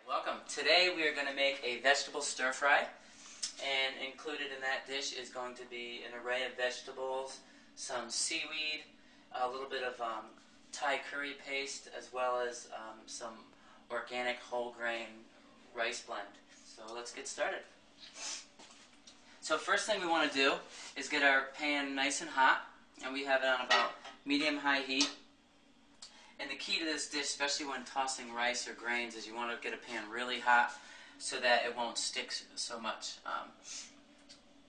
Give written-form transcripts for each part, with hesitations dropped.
Welcome. Today we are going to make a vegetable stir fry, and included in that dish is going to be an array of vegetables, some seaweed, a little bit of Thai curry paste, as well as some organic whole grain rice blend. So let's get started. So first thing we want to do is get our pan nice and hot, and we have it on about medium-high heat. And the key to this dish, especially when tossing rice or grains, is you want to get a pan really hot so that it won't stick so much.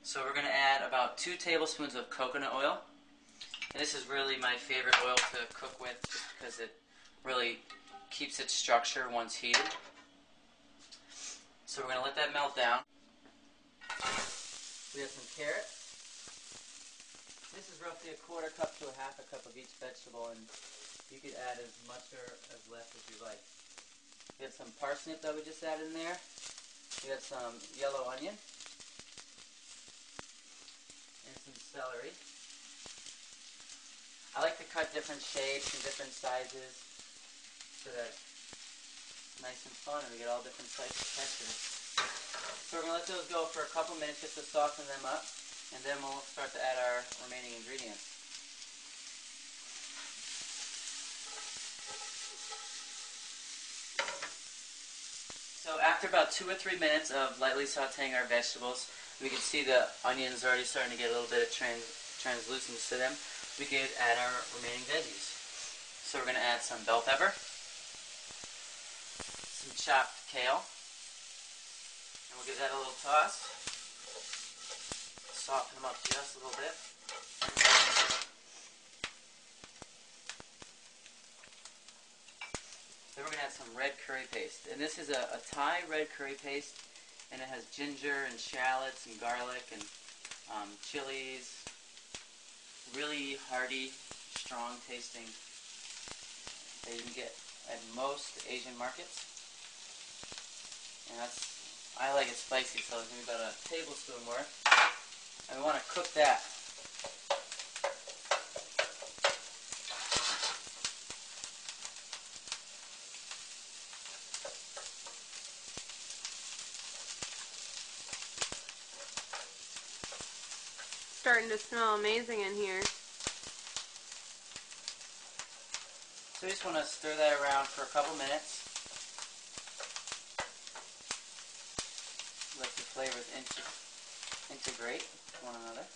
So we're going to add about 2 tablespoons of coconut oil. And this is really my favorite oil to cook with just because it really keeps its structure once heated. So we're going to let that melt down. We have some carrots. This is roughly a 1/4 cup to a 1/2 cup of each vegetable, and you could add as much or as less as you like. We have some parsnip that we just added in there. We have some yellow onion and some celery. I like to cut different shapes and different sizes so that it's nice and fun and we get all different types of textures. So we're going to let those go for a couple minutes just to soften them up, and then we'll start to add our remaining ingredients. So after about 2 or 3 minutes of lightly sauteing our vegetables, we can see the onions already starting to get a little bit of translucence to them. We could add our remaining veggies. So we're going to add some bell pepper, some chopped kale, and we'll give that a little toss. Soften them up just a little bit. Then we're going to add some red curry paste. And this is a Thai red curry paste, and it has ginger and shallots and garlic and chilies. Really hearty, strong tasting that you can get at most Asian markets. And I like it spicy, so it's going to be about a tablespoon worth. And we want to cook that. Starting to smell amazing in here. So we just want to stir that around for a couple minutes. Let the flavors integrate with one another.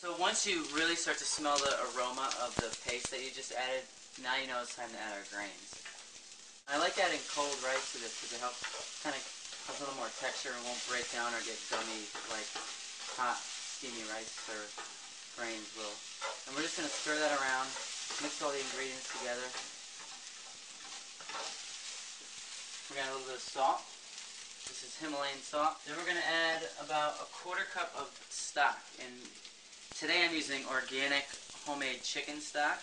So once you really start to smell the aroma of the paste that you just added, now you know it's time to add our grains. I like adding cold rice to this because it helps kind of has a little more texture and won't break down or get gummy like hot, steamy rice or grains will. And we're just going to stir that around, mix all the ingredients together. We're going to add a little bit of salt. This is Himalayan salt. Then we're going to add about a 1/4 cup of stock. And today I'm using organic homemade chicken stock.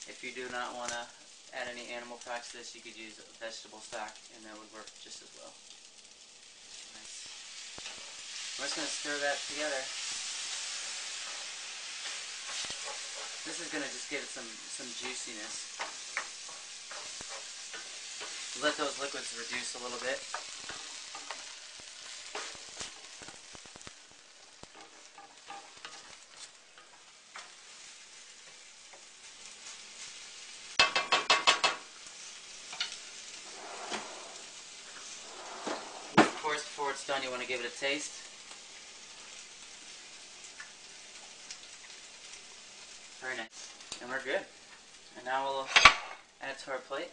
If you do not want to add any animal fats to this, you could use vegetable stock and that would work just as well. Nice. We're just going to stir that together. This is going to just give it some juiciness. Let those liquids reduce a little bit. Of course, before it's done, you want to give it a taste. Very nice. And we're good. And now we'll add it to our plate.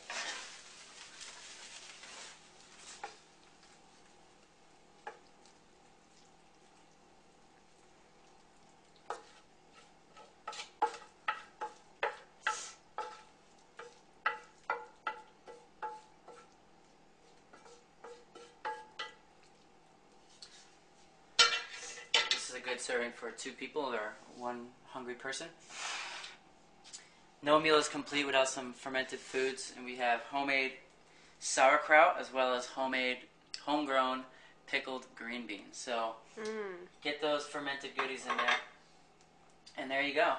This is a good serving for 2 people or 1 hungry person. No meal is complete without some fermented foods, and we have homemade sauerkraut as well as homegrown pickled green beans. So get those fermented goodies in there, and there you go.